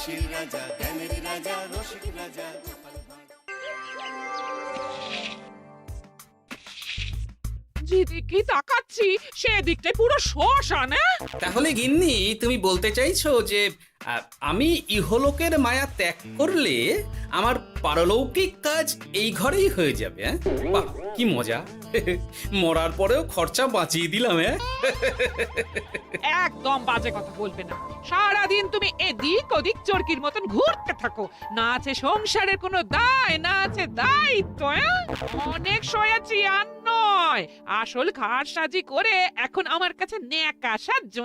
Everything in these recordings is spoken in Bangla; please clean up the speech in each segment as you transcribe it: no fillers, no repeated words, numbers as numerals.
হাসির রাজা, জ্ঞানের রাজা, রসিক রাজা। যেদিকে তাকাচ্ছি সেদিকটাই পুরো শ্মশান। তাহলে গিন্নি তুমি বলতে চাইছো যে আমি ইহলোকের মায়া ত্যাগ করলে আমার পারলৌকিক কাজ এই ঘরেই হয়ে যাবে? বাহ, কি মজা! মরার পরেও খরচা বাঁচিয়ে দিলাম। একদম বাজে কথা বলবে না। সারাদিন তুমি এদিক ওদিক চরকির মতন ঘুরতে থাকো, না আছে সংসারের কোনো দায়, না আছে দায়িত্ব। অনেক সয়াছি আর নয়, আসল ঘাট সাজি করে এখন আমার কাছে ন্যাকা সাহায্য।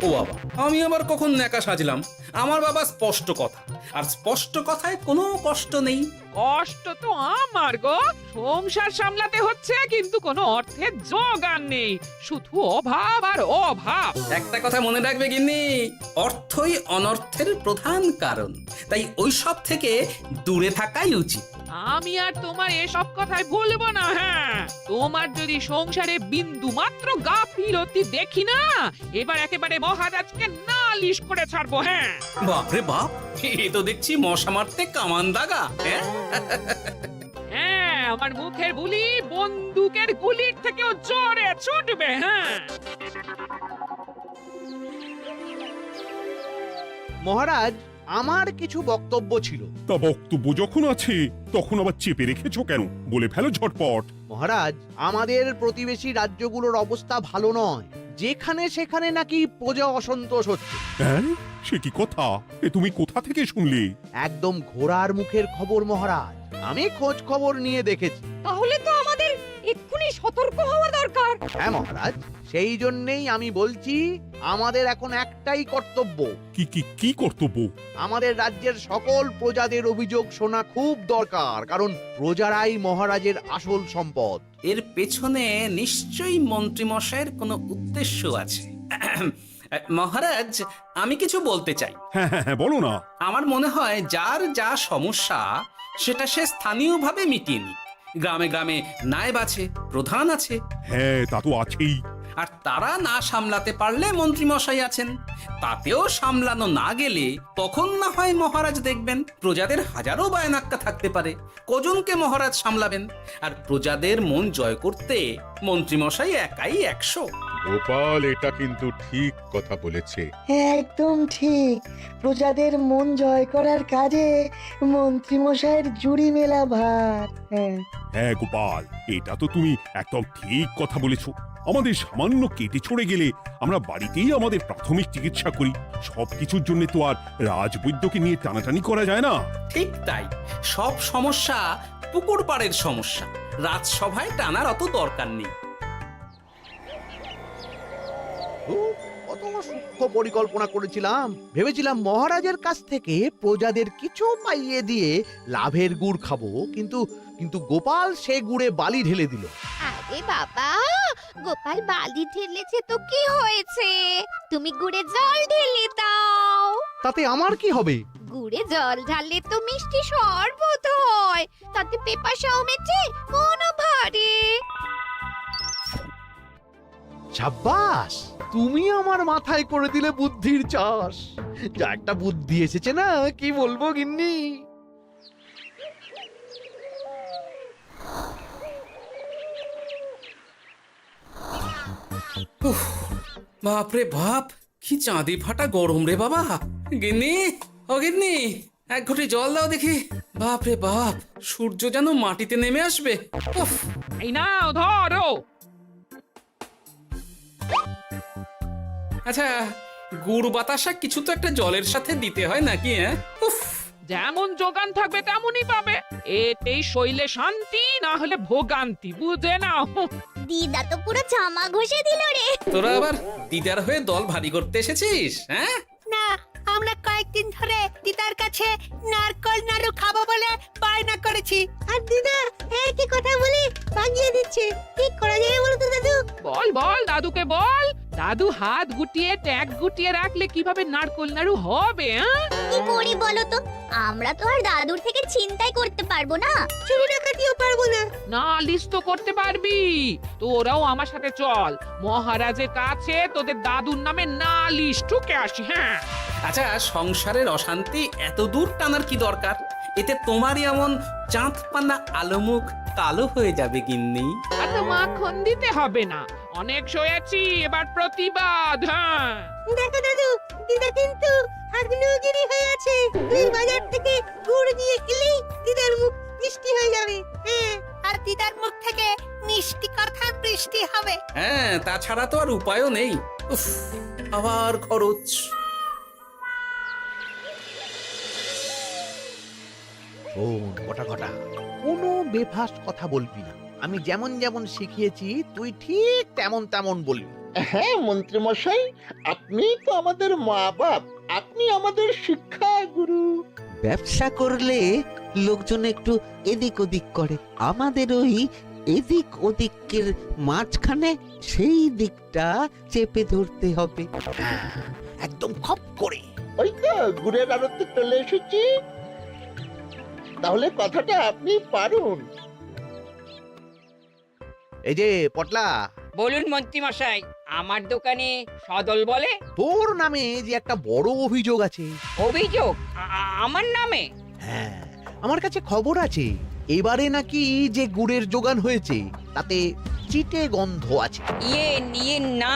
ও বাবা, আমি আবার কখন ন্যাকা সাজলাম? আমার বাবা স্পষ্ট কথা, আর স্পষ্ট কথায় কোনো কষ্ট নেই। কষ্ট তো আমার গো, সংসার সামলাতে হচ্ছে কিন্তু কোনো অর্থের জোগান নেই, শুধু অভাব আর অভাব। একটা কথা মনে রাখবে গিন্নি, অর্থই অনর্থের প্রধান কারণ, তাই ওইসব থেকে দূরে থাকাই উচিত। আমি আর তোমার এসব কথাই বলবো না। হ্যাঁ, তোমার যদি সংসারে বিন্দু মাত্র গাফিলতি দেখি না, এবার একেবারে মহারাজকে নালিশ করে ছাড়বো। হ্যাঁ, বাপরে বাপ, এ তো দেখছি মশা মারতে কামান দাগা। হ্যাঁ, আমার মুখের বুলি বন্দুকের গুলির থেকেও জোরে ছুটবে। হ্যাঁ, মহারাজ, আমার কিছু বক্তব্য ছিল। তা বক্তব্য যখন আছে তখন আবার চেপে রেখেছো কেন? বলে ফেলো ঝটপট। মহারাজ, আমাদের প্রতিবেশী রাজ্যগুলোর অবস্থা ভালো নয়, যেখানে সেখানে নাকি প্রজা অসন্তোষ হচ্ছে। হ্যাঁ, সে কি কথা? এ তুমি কোথা থেকে শুনলে? একদম ঘোড়ার মুখের খবর মহারাজ, আমি খোঁজ খবর নিয়ে দেখেছি। তাহলে তো আমাদের এক্ষুনি সতর্ক হওয়া দরকার। হ্যাঁ মহারাজ, সেই জন্যেই আমি বলছি, আমাদের এখন একটাই কর্তব্য। কি কি কি কর্তব্য? আমাদের রাজ্যের সকল প্রজাদের অভিযোগ শোনা খুব দরকার, কারণ প্রজারাই মহারাজের আসল সম্পদ। এর পেছনে নিশ্চয়ই মন্ত্রীমশাইয়ের কোনো উদ্দেশ্য আছে। মহারাজ, আমি কিছু বলতে চাই। হ্যাঁ হ্যাঁ হ্যাঁ, বলো না। আমার মনে হয় যার যা সমস্যা সেটা সে স্থানীয়ভাবে মিটিয়ে নিক। গ্রামে গ্রামে নায়েব আছে, প্রধান আছে, হ্যাঁ, তা তো আছেই। আর তারা না সামলাতে পারলে মন্ত্রীমশাই আছেন। তাতেও সামলানো না গেলে তখন না হয় মহারাজ দেখবেন। প্রজাদের হাজারো বায়নাক্কা থাকতে পারে, কজনকে মহারাজ সামলাবেন? আর প্রজাদের মন জয় করতে মন্ত্রীমশাই একাই 100। গোপাল এটা কিন্তু ঠিক কথা বলেছে। একদম ঠিক। প্রজাদের মন জয় করার কাজে মন্ত্রীমশাইয়ের জুড়ি মেলা ভার। হ্যাঁ, হ্যাঁ গোপাল, এটা তো তুমি একদম ঠিক কথা বলেছো। আমাদের সামান্য কেটে ছড়ে গেলে আমরা বাড়িতেই আমাদের প্রাথমিক চিকিৎসা করি। সবকিছুর জন্য তো আর রাজবৈদ্যকে নিয়ে টানাটানি করা যায় না। ঠিক তাই, সব সমস্যা পুকুর পাড়ের সমস্যা, রাজসভায় টানার অত দরকার নেই। কত সূক্ষ্ম পরিকল্পনা করেছিলাম, ভেবেছিলাম মহারাজের কাছ থেকে প্রজাদের কিছু পাইয়ে দিয়ে লাভের গুড় খাবো, কিন্তু কিন্তু গোপাল সে গুড়ে বালি ঢেলে দিল। আরে বাবা, গোপাল বালি ঢেলেছে তো কি হয়েছে? তুমি গুড়ে জল ঢেলে দাও। তাতে আমার কি হবে? গুড়ে জল ঢাললে তো মিষ্টি শরবত হয়, তাতে পেপাসাও মেটে, মনও ভরে। সাব্বাস, তুমি আমার মাথায় করে দিলে বুদ্ধির চাষ। যা একটা বুদ্ধি এসেছে না, কি বলবো গিন্নি। উফ, বাপরে বাপ, কি চাঁদি ফাটা গরম রে বাবা। গিন্নি, ও গিন্নি, এক ঘটি জল দাও দেখি। বাপরে বাপ, সূর্য যেন মাটিতে নেমে আসবে। উফ, এই নাও ধরো। আচ্ছা, গুড় বাতাসা কিছু তো একটা জলের সাথে দিতে হয় নাকি? হ্যাঁ, উফ, যেমন যোগান থাকবে তেমনই পাবে। এতেই শৈলে শান্তি, না হলে ভোগান্তি, বুঝে নাও। দিদা তো পুরো জামা ঘষে দিল রে। তোরা আবার দিদার হয়ে দল ভারী করতে এসেছিস? হ্যাঁ, না, আমরা কয়েকদিন ধরে দিদার কাছে নারকল নাড়ু খাবো বলে বায়না করেছি। আর দিদা একই কথা বলে ভাগিয়ে দিচ্ছে। কি করা যায় বলো তো দাদু? বল বল, দাদুকে বল। দাদু হাত গুটিয়ে ট্যাগ গুটিয়ে রাখলে কিভাবে নারকোল নাড়ু হবে? কি করি বলো তো? আমরা তো আর দাদুর থেকে চিন্তাই করতে পারবো না। চুরি ডাকাতিও পারবো না। নালিশ তো করতে পারবি। তোরাও আমার সাথে চল, মহারাজের কাছে তোদের দাদুর নামে নালিশ ঠুকে আসি। হ্যাঁ, আচ্ছা, সংসারের অশান্তি এত দূর টানার কি দরকার? এতে তোমারই এমন চাঁদপানা আলোমুখ কালো হয়ে যাবে গিন্নি। এত মাখন দিতে হবে না। অনেক সয়েছি, এবার প্রতিবাদ। হ্যাঁ, দেখো দাদু, দিদা কিন্তু আগ্নেয়গিরি হয়ে আছে। তুই বাজার থেকে গুড় নিয়ে গেলেই দিদার মুখ মিষ্টি হয়ে যাবে। হ্যাঁ, আর দিদার মুখ থেকে মিষ্টি কথার বৃষ্টি হবে। হ্যাঁ, তাছাড়া তো আর উপায়ও নেই। উফ, আবার খরচ। শোন কটা কটা, কোনো বেফাস কথা বলবি না। আমি যেমন যেমন শিখিয়েছি তুই ঠিক তেমন তেমন বলবি। হ্যাঁ মন্ত্রী মশাই, আপনি তো আমাদের মা বাপ, আপনি আমাদের শিক্ষা গুরু। ব্যবসা করলে লোকজন একটু এদিক ওদিক করে, আমাদের ওই এদিক ওদিকের মাঝখানে সেই দিকটা চেপে ধরতে হবে। হ্যাঁ, একদম খপ করে। ওই তো গুড়ের আড়তে চলে এসেছি, তাহলে কথাটা আপনি পারুন। এই যে পটলা, বলুন মন্ত্রী মশাই, আমার দোকানে সদল বলে তোর নামে যে একটা বড় অভিযোগ আছে। অভিযোগ আমার নামে? হ্যাঁ, আমার কাছে খবর আছে এবারে নাকি যে গুড়ের যোগান হয়েছে তাতে চিটে গন্ধ আছে। ইয়ে না,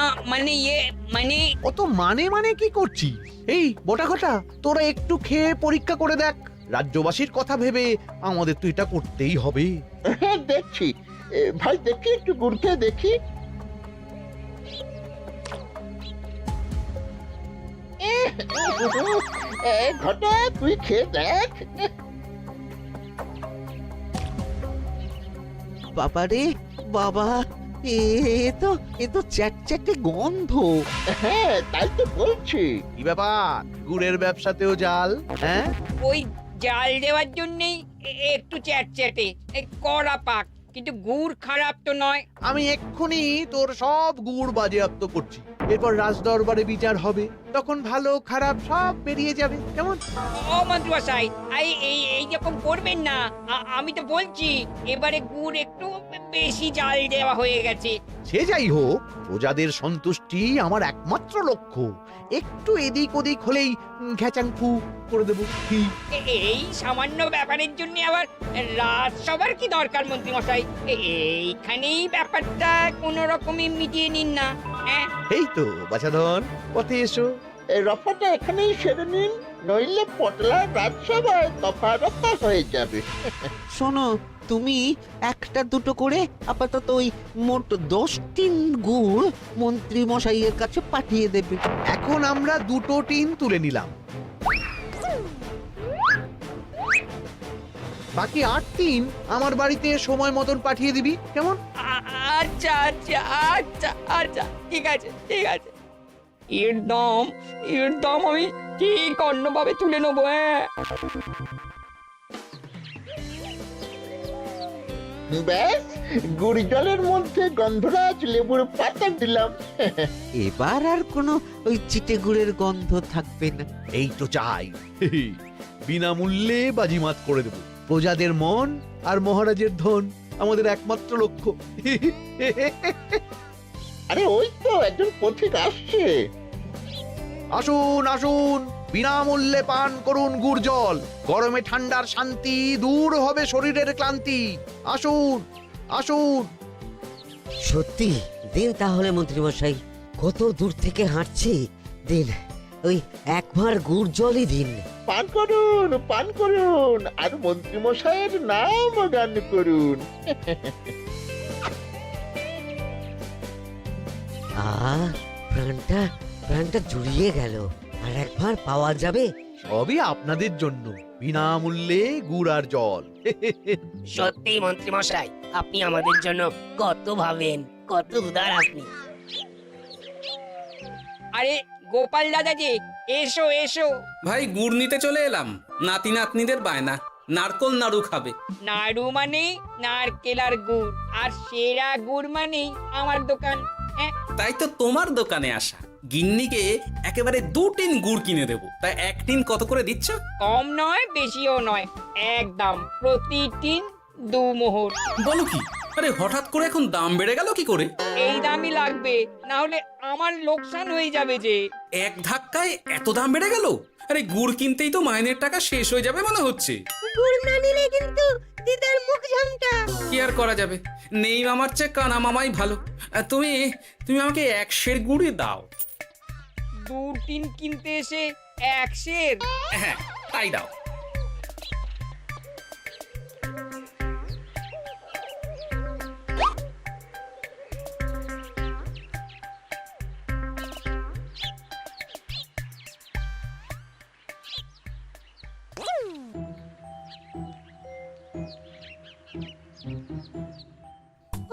মানে অত মানে কি করছি? এই বটা ঘটা, তোরা একটু খেয়ে পরীক্ষা করে দেখ। রাজ্যবাসীর কথা ভেবে আমাদের তো এটা করতেই হবে। হ্যাঁ দেখছি, ভাই দেখি একটু গুড় খেয়ে দেখি। ঘটা তুই খেয়ে দেখ। বাবারে বাবা, এ তো চ্যাটচ্যাটে গন্ধ। হ্যাঁ তাই তো বলছি। কি ব্যাপার, গুড়ের ব্যবসাতেও জাল? হ্যাঁ, ওই জাল দেওয়ার জন্যই একটু চ্যাটচ্যাটে, কড়া পাক, কিন্তু গুড় খারাপ তো নয়। আমি এক্ষুনি তোর সব গুড় বাজেয়াপ্ত করছি। এরপর রাজদরবারে বিচার হবে, তখন ভালো খারাপ সব বেরিয়ে যাবে। কেমন? ও মন্ত্রী মশাই, এইরকম করবেন না। আমি তো বলছি এবারে গুড় একটু বেশি জাল দেওয়া হয়ে গেছে। সে যাই হোক, প্রজাদের সন্তুষ্টি আমার একমাত্র লক্ষ্য। একটু এদিক ওদিক হলেই ঘ্যাচাংফু করে দেবো। কি এই সামান্য ব্যাপারের জন্য আবার রাজসভার কি দরকার মন্ত্রী মশাই? এইখানেই ব্যাপারটা কোন রকমে মিটিয়ে নিন না। হ্যাঁ, এই তো বাছাধন, পথে এসো। এই রফাটা এখানেই সেরে নিন, নইলে পটলা রাজসভায় দফা রফা হয়ে যাবে। শোনো, তুমি একটা দুটো করে আপাতত ওই মোট 10 টিন গুড় মন্ত্রী মশাইয়ের কাছে পাঠিয়ে দেবে। এখন আমরা 2 টিন তুলে নিলাম, বাকি 8 টিন আমার বাড়িতে সময় মতন পাঠিয়ে দিবি। কেমন? আচ্ছা আচ্ছা আচ্ছা আচ্ছা, ঠিক আছে ঠিক আছে। এর দাম আমি ঠিক অন্যভাবে তুলে নেবো। হ্যাঁ, ব্যাস, গুড় জলের মধ্যে গন্ধরাজ লেবুর পাতা দিলাম। এবার আর কোনো ওই চিটে গুড়ের গন্ধ থাকবে না। এই তো চাই। বিনামূল্যে বাজিমাত করে দেব। প্রজাদের মন আর মহারাজের ধন আমাদের একমাত্র লক্ষ্য। আরে ওই তো একজন পথিক আসছে। আসুন আসুন, বিনামূল্যে পান করুন গুড় জল। গরমে ঠান্ডার শান্তি, দূর হবে শরীরের ক্লান্তি। আসুন আসুন। সত্যি দিন তাহলে মন্ত্রী মশাই, কত দূর থেকে হাঁটছি, দিন ওই একবার গুড় জলই দিন। পান করুন, আর মন্ত্রী মশাইয়ের নাম গান করুন। প্রাণটা জুড়িয়ে গেল। আর একবার পাওয়া যাবে? সবই আপনাদের জন্য, বিনামূল্যে গুড় আর জল। সত্যি মন্ত্রী মশাই, আপনি আমাদের জন্য কত ভাবেন, কত উদার আপনি। আরে গোপাল দাদাজি, এসো এসো। ভাই, গুড় নিতে চলে এলাম। নাতি নাতনিদের বায়না, নারকোল নাড়ু খাবে। নাড়ু মানে নারকেল আর গুড়, আর সেরা গুড় মানেই আমার দোকান। তাই তো তোমার দোকানে আসা। গিন্নিকে একেবারে 2 টিন গুড় কিনে দেবো, তাই 1 টিন কত করে দিচ্ছ? কম নয় বেশিও নয়, একদম প্রতি টিন 2 মোহর। বলো কি? আরে হঠাৎ করে এখন দাম বেড়ে গেল কি করে? এই দামই লাগবে, না হলে আমার লোকসান হয়ে যাবে যে। এক ধাক্কায় এত দাম বেড়ে গেল? আরে গুড় কিনতেই তো মাইনের টাকা শেষ হয়ে যাবে মনে হচ্ছে। গুড় না নিলে কিন্তু দিদার মুখ ঝামটা। কি আর করা যাবে, নেই মামার চেয়ে কানা মামাই ভালো। তুমি তুমি আমাকে 1 সের গুড়ই দাও। 2 টিন কিনতে এসে 1 সের? হ্যাঁ তাই দাও।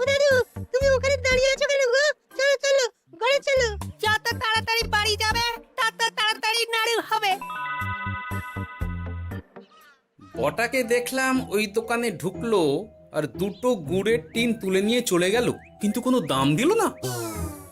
ও দাদু, তুমি ওখানে দাঁড়িয়ে আছো কেন গো? চলো চলো, ঘরে চলো। যত তাড়াতাড়ি বাড়ি যাবে তত তাড়াতাড়ি নাড়ু হবে। বটাকে দেখলাম ওই দোকানে ঢুকলো আর 2টো গুড়ের টিন তুলে নিয়ে চলে গেল, কিন্তু কোনো দাম দিল না।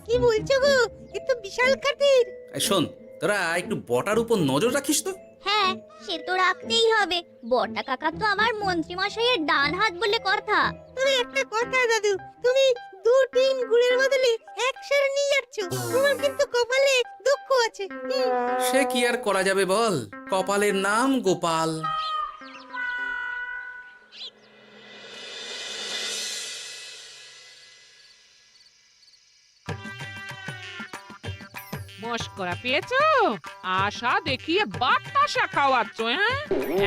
কি বলছো গো? এ তো বিশাল খাতির। এই শোন, তোরা একটু বটার উপর নজর রাখিস তো। হ্যাঁ, সে তো রাখতেই হবে। বড়টা কাকা তো আমার মন্ত্রী মশাইয়ের ডান হাত বলে কথা। তবে একটা কথা দাদু, তুমি 2 টিন গুড়ের বদলে 1 সের নিয়ে যাচ্ছ। তোমার কিন্তু কপালে দুঃখ আছে। সে কি আর করা যাবে বল, কপালের নাম গোপাল। মস্করা পেয়েছো? আশা দেখিয়ে বাতাসা খাওয়াচ্ছ, হ্যাঁ?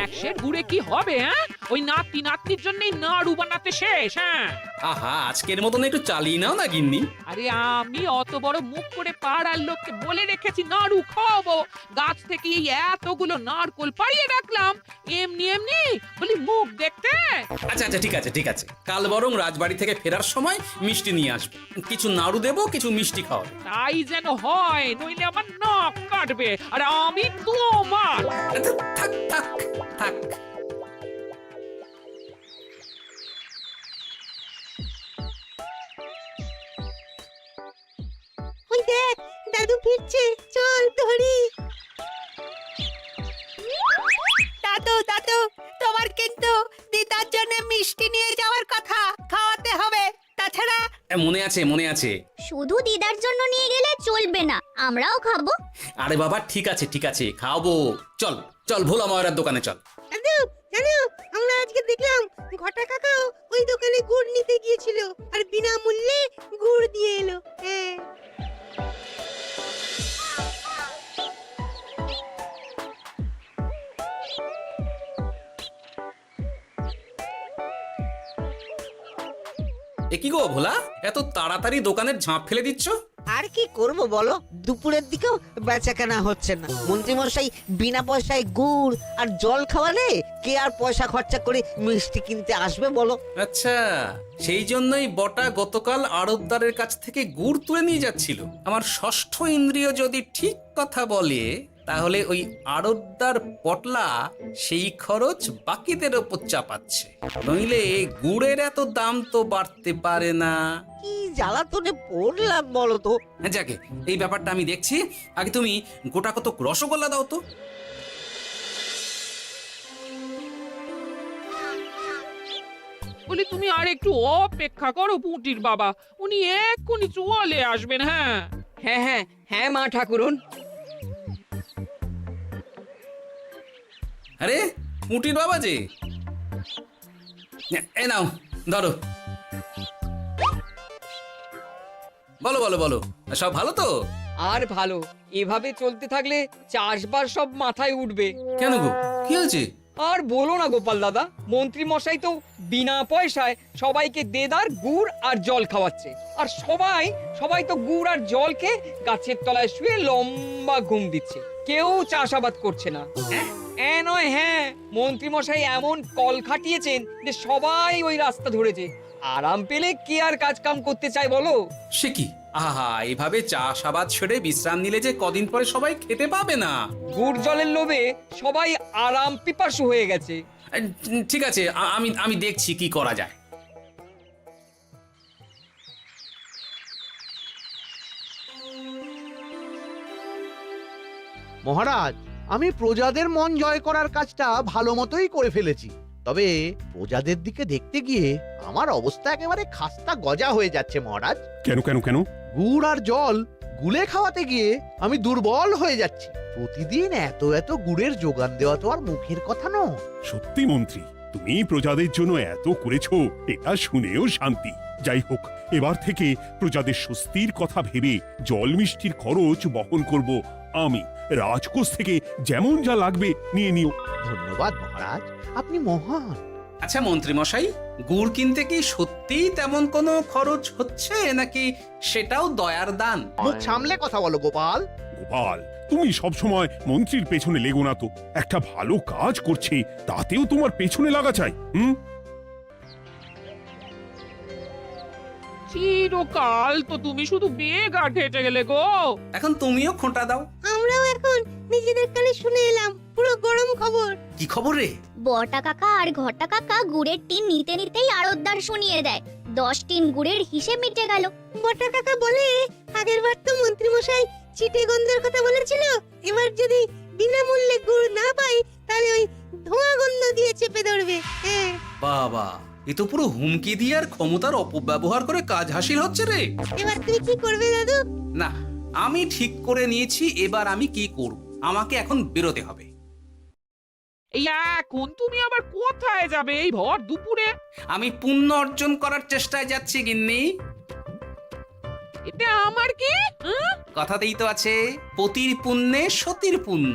1 সের গুড়ে কি হবে, হ্যাঁ? ওই নাতি নাতনির জন্যই নাড়ু বানাতে শেষ, হ্যাঁ? আহা, আজকের মতন একটু চালিয়ে নাও না গিন্নি। আরে আমি অত বড় মুখ করে পাড়ার লোককে বলে রেখেছি নাড়ু খাওয়াবো, গাছ থেকে এই এতগুলো নারকোল পাড়িয়ে রাখলাম, এমনি এমনি বলি মুখ দেখতে। আচ্ছা আচ্ছা, ঠিক আছে ঠিক আছে, কাল বরং রাজবাড়ি থেকে ফেরার সময় মিষ্টি নিয়ে আসবো। কিছু নাড়ু দেবো, কিছু মিষ্টি খাওয়াবো। তাই যেন হয়, নইলে আমার নাক কাটবে আর আমি তোমার। আচ্ছা, থাক থাক থাক। ওই দেখ, দাদু ফিরছে, চল ধরি। দাদু দাদু, তোমার কিন্তু দিদার জন্য মিষ্টি নিয়ে যাওয়ার কথা, খাওয়াতে হবে। তাছাড়া মনে আছে মনে আছে। শুধু দিদার জন্য নিয়ে গেলে চলবে না, আমরাও খাবো। আরে বাবা, ঠিক আছে ঠিক আছে, খাওয়াবো। চল চল, ভোলা ময়রার দোকানে চল। দাদু জানো, আমরা আজকে দেখলাম ঘটা কাকাও ওই দোকানে গুড় নিতে গিয়েছিল আর বিনামূল্যে গুড় দিয়ে এলো। হ্যাঁ, এ কি গো ভোলা, এত তাড়াতাড়ি দোকানের ঝাঁপ ফেলে দিচ্ছ? আর কি করব বলো, দুপুরের দিকেও বেচাকেনা হচ্ছে না। মন্ত্রীমশাই বিনা পয়সায় গুড় আর জল খাওয়ালে কে আর পয়সা খরচা করে মিষ্টি কিনতে আসবে বলো? আচ্ছা, সেই জন্যই বটা গতকাল আড়তদারের কাছ থেকে গুড় তুলে নিয়ে যাচ্ছিল। আমার ষষ্ঠ ইন্দ্রিয় যদি ঠিক কথা বলে, তাহলে ওই আড়তদার পটলা সেই খরচ বাকিদের ওপর চাপাচ্ছে। নইলে গুড়ের এত দাম তো বাড়তে পারে না। কি জ্বালাতনে পড়লাম বলো তো। যাকে, এই ব্যাপারটা আমি দেখছি। আগে তুমি গোটা কত রসগোল্লা দাও তো। বলি তুমি আর একটু অপেক্ষা করো পুটির বাবা, উনি এক্ষুনি চলে আসবেন। হ্যাঁ হ্যাঁ হ্যাঁ হ্যাঁ মা ঠাকুরন। আরে মুটির বাবা যে, এ নাও ধরো। বলো বলো বলো, সব ভালো তো? আর ভালো, এভাবে চলতে থাকলে চাষবাস সব মাথায় উঠবে। কেন গো, কি হয়েছে? আর বলো না গোপাল দাদা, মন্ত্রী মশাই তো বিনা পয়সায় সবাইকে দেদার গুড় আর জল খাওয়াচ্ছে। আর সবাই তো গুড় আর জলকে গাছের তলায় শুয়ে লম্বা ঘুম দিচ্ছে। কেউ চাষাবাদ করছে না। নয়, হ্যাঁ, মন্ত্রী মশাই এমন কল খাটিয়েছেন যে সবাই ওই রাস্তা ধরেছে। আরাম পেলে কে আর কাজ কাম করতে চায় বলো? সে কি, আহা, এভাবে চাষাবাদ ছেড়ে বিশ্রাম নিলে যে কদিন পরে সবাই খেতে পাবে না। গুড় জলের লোভে সবাই আরাম পিপাসু হয়ে গেছে। ঠিক আছে, আমি দেখছি কি করা যায়। মহারাজ, আমি প্রজাদের মন জয় করার কাজটা ভালো মতোই করে ফেলেছি, তবে প্রজাদের দিকে দেখতে গিয়ে আমার অবস্থা একেবারে খাস্তা গজা হয়ে যাচ্ছে মহারাজ। কেন কেন কেন? গুড় আর জল গুলে খাওয়াতে গিয়ে আমি দুর্বল হয়ে যাচ্ছি। প্রতিদিন এত এত গুড়ের যোগান দেওয়া তো আর মুখের কথা নয়। সত্যি মন্ত্রী, তুমি প্রজাদের জন্য এত করেছো, এটা শুনেও শান্তি। যাই হোক, এবার থেকে প্রজাদের স্বস্তির কথা ভেবে জল মিষ্টির খরচ বহন করব আমি। রাজকোষ থেকে যেমন যা লাগবে নিয়ে নিও। ধন্যবাদ মহারাজ, আপনি মহান। আচ্ছা মন্ত্রী মশাই, গুড় কিনতে কি সত্যিই তেমন কোনো খরচ হচ্ছে নাকি সেটাও দয়ার দান? মুখ সামলে কথা বলো গোপাল। গোপাল, তুমি সবসময় মন্ত্রীর পেছনে লেগো না তো। একটা ভালো কাজ করছে তাতেও তোমার পেছনে লাগা চাই। চিরকাল তো তুমি শুধু বেগার হেঁটে গেলে গো। এখন তুমিও খোঁটা দাও। আমরাও এখন নিজেদের কানে শুনে এলাম পুরো গরম খবর। কি খবর রে? বটা কাকা আর ঘটা কাকা গুড়ের টিন নিতে নিতেই আড়তদার শুনিয়ে দেয় 10 টিন গুড়ের হিসেব মিটে গেল। বটা কাকা বলে, আগের বার তো মন্ত্রী মশাই চিটে গন্ধের কথা বলেছিল, এবার যদি বিনামূল্যে গুড় না পাই তাহলে ওই ধোঁয়া গন্ধ দিয়ে চেপে ধরবে। হ্যাঁ, বাবা, এ তো পুরো হুমকি দিয়ে আর ক্ষমতার অপব্যবহার করে কাজ হাসিল হচ্ছে রে। এবার তুমি কি করবে দাদু? না, আমি ঠিক করে নিয়েছি এবার আমি কি করব। আমাকে এখন বেরোতে হবে। এই এখন তুমি আবার কোথায় যাবে এই ভর দুপুরে? আমি পুণ্য অর্জন করার চেষ্টায় যাচ্ছি গিন্নি। এটা আমার কি? কথাতেই তো আছে, পতির পুণ্যে সতীর পুণ্য।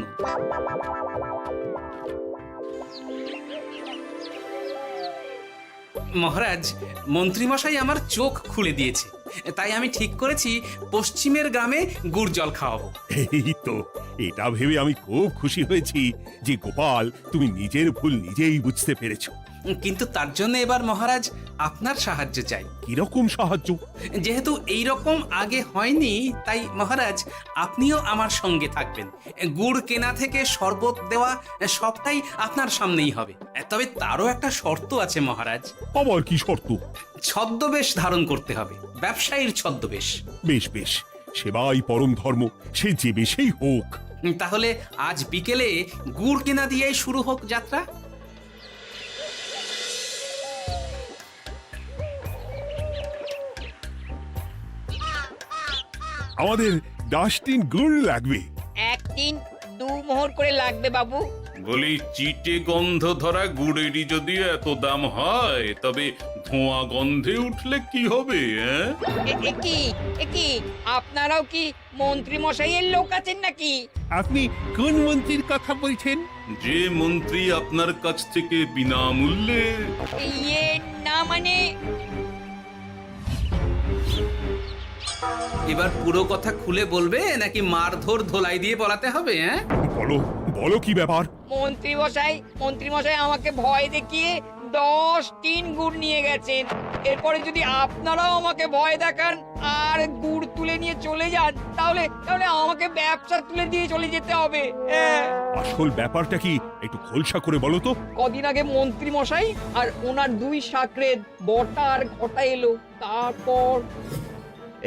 মহারাজ, মন্ত্রীমশাই আমার চোখ খুলে দিয়েছে, তাই আমি ঠিক করেছি পশ্চিমের গ্রামে গুড় জল খাওয়াবো। এই তো, এটা ভেবে আমি খুব খুশি হয়েছি যে গোপাল, তুমি নিজের ভুল নিজেই বুঝতে পেরেছো। কিন্তু তার জন্য এবার মহারাজ আপনার সাহায্য চাই। কিরকম সাহায্য? যেহেতু এই রকম আগে হয়নি, তাই মহারাজ আপনিও আমার সঙ্গে থাকবেন। গুড় কেনা থেকে শরবত দেওয়া সবটাই আপনার সামনেই হবে। তবে তারও একটা শর্ত আছে মহারাজ। আবার কি শর্ত? ছদ্মবেশ ধারণ করতে হবে, ব্যবসায়ীর ছদ্মবেশ। বেশ বেশ, সেবাই পরম ধর্ম, সে যে বেশেই হোক। তাহলে আজ বিকেলে গুড় কেনা দিয়েই শুরু হোক যাত্রা। আমাদের 10 টিন গুড় লাগবে। 1 টিন 2 মোহর করে লাগবে বাবু। বলি, চিটে গন্ধ ধরা গুড়েরই যদি এত দাম হয়, তবে ধোঁয়া গন্ধে উঠলে কি হবে? একি আপনারাও কি মন্ত্রী মশাইয়ের লোক আছেন নাকি? আপনি কোন মন্ত্রীর কথা বলছেন? যে মন্ত্রী আপনার কাছ থেকে বিনামূল্যে। ইয়ে না মানে, এবার পুরো কথা খুলে বলবে নাকি মারধর ধোলাই দিয়ে বলাতে হবে? বলো বলো, কি ব্যাপার? মন্ত্রী মশাই আমাকে ভয় দেখিয়ে 10 টিন গুড় নিয়ে গেছেন। এরপরে যদি আপনারাও আমাকে ভয় দেখান আর গুড় তুলে নিয়ে চলে যান, তাহলে আমাকে ব্যবসা তুলে দিয়ে চলে যেতে হবে। আসল ব্যাপারটা কি একটু খোলসা করে বলো তো। কদিন আগে মন্ত্রী মশাই আর ওনার 2 সাকরেদ বটা আর ঘটা এলো, তারপর।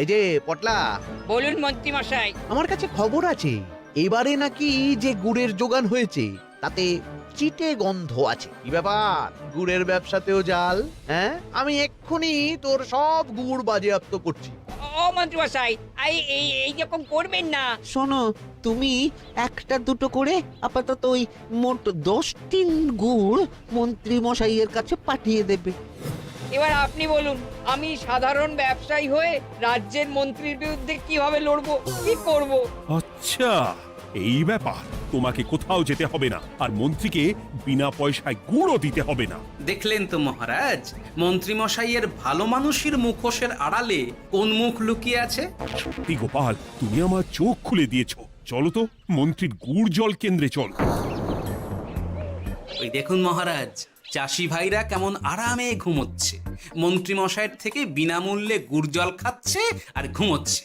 এই যে পটলা, বলুন মন্ত্রী মশাই। আমার কাছে খবর আছে এবারে নাকি যে গুড়ের যোগান হয়েছে তাতে চিটে গন্ধ আছে। কি ব্যাপার, গুড়ের ব্যবসাতেও জাল? হ্যাঁ, আমি এক্ষুনি তোর সব গুড় বাজেয়াপ্ত করছি। ও মন্ত্রী মশাই, এই রকম করবেন না। শোনো, তুমি 1-2 করে আপাতত ওই মোট 10 টিন গুড় মন্ত্রী মশাইয়ের কাছে পাঠিয়ে দেবে। এবার আপনি বলুন, আমি সাধারণ ব্যবসায়ী হয়ে রাজ্যের মন্ত্রীর বিরুদ্ধে কিভাবে লড়বো, কি করব? আচ্ছা, এই ব্যাপার। তোমাকে কোথাও যেতে হবে না, আর মন্ত্রীকে বিনা পয়সায় গুড়ও দিতে হবে না। দেখলেন তো মহারাজ, মন্ত্রী মশাইয়ের ভালো মানুষের মুখোশের আড়ালে কোন মুখ লুকিয়ে আছে। সত্যি গোপাল, তুমি আমার চোখ খুলে দিয়েছো। চলো তো মন্ত্রীর গুড় জল কেন্দ্রে চল। ওই দেখুন মহারাজ, চাষি ভাইরা কেমন আরামে ঘুমোচ্ছে, মন্ত্রী মশাইয়ের থেকে বিনামূল্যে গুড় জল খাচ্ছে আর ঘুমোচ্ছে।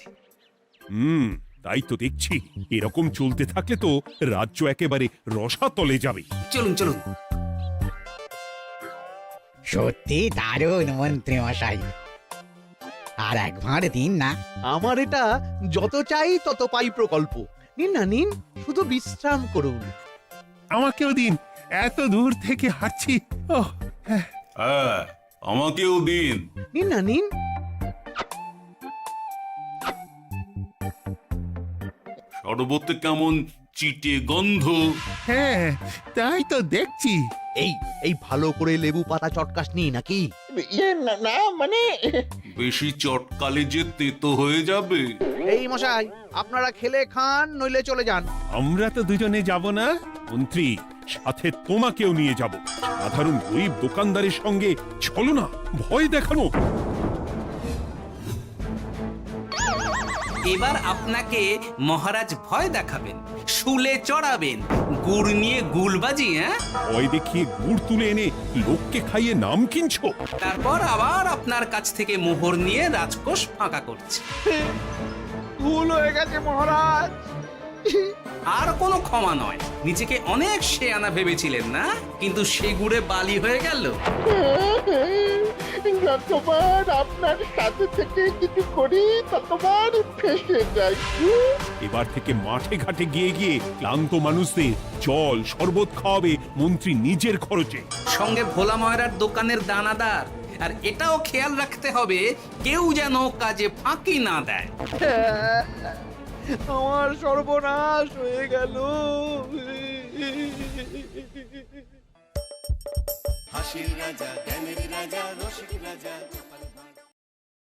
তাই তো দেখছি। এরকম চলতে থাকলে তো রাজ্য একেবারে রসাতলে যাবে। চলুন চলুন। সত্যি দারুণ মন্ত্রী মশাই, আর একবার দিন না। আমার এটা যত চাই তত পাই প্রকল্প। নিন না নিন, শুধু বিশ্রাম করুন। আমাকেও দিন, এত দূর থেকে হাঁটছি। ওহ, হ্যাঁ। হ্যাঁ, আমাকেও দিন। নিন না নিন। শরবতে কেমন চিটে গন্ধ। হ্যাঁ, তাই তো দেখছি। এই এই ভালো করে লেবু পাতা চটকাসনি নাকি? ইয়ে না না, মানে বেশি চটকালে যে তেতো হয়ে যাবে। এই মশাই, আপনারা খেলে খান, নইলে চলে যান। আমরা তো দুজনে যাব না মন্ত্রী, সাথে তোমাকেও নিয়ে যাব। সাধারণ গরিব দোকানদারের সঙ্গে চলো না, ভয় দেখানো। এবার আপনাকে মহারাজ ভয় দেখাবেন, শুলে চড়াবেন, গুড় নিয়ে গুলবাজি। হ্যাঁ, ভয় দেখিয়ে গুড় তুলে এনে লোককে খাইয়ে নাম কিনছো। তারপর আবার আপনার কাছ থেকে মোহর নিয়ে রাজকোষ ফাঁকা করছে। ভুল হয়ে গেছে মহারাজ। আর কোনো ক্ষমা নয়। নিজেকে অনেক শেয়ানা ভেবেছিলেন না, কিন্তু সে গুড়ে বালি হয়ে গেল। যতবার আপনার সাথে থেকে কিছু করি ততবার ফেসে যাই। এবার থেকে মাঠে ঘাটে গিয়ে গিয়ে ক্লান্ত মানুষদের জল শরবত খাওয়াবে মন্ত্রী নিজের খরচে। সঙ্গে ভোলা ময়রার দোকানের দানাদার। আর এটাও খেয়াল রাখতে হবে, কেউ যেন কাজে ফাঁকি না দেয়। আমার সর্বনাশ হয়ে গেল। হাসির রাজা জ্ঞানের রাজা রসিক রাজা